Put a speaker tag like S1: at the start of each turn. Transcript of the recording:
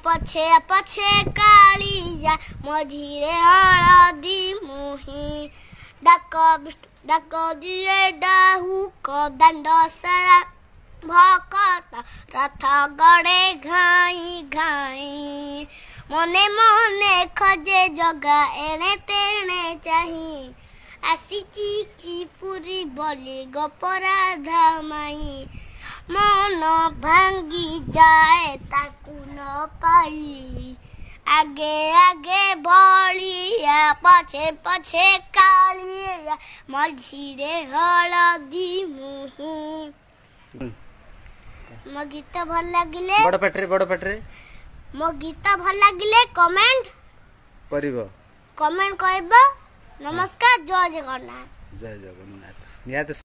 S1: पछे पछे कालिया मझिरे हलदी मुही डाक दिए डाहुक दांड सारा भकत रथ गड़े घाई घाई मने मने खजे जगा एणे तेणे चाही आसीची की पूरी बोली गोपराधा माई मन भांगी जाए ताकू न पाई आगे आगे बलिया पछे पछे कालिया मझिरे हलदी मुही मो गीत भल लागिले
S2: बड़ पेटरे
S1: मो गीत भल लागिले कमेंट
S2: करिवो
S1: कमेंट कहबो नमस्कार जय जगन्नाथ
S2: जय जगन्नाथ निहाते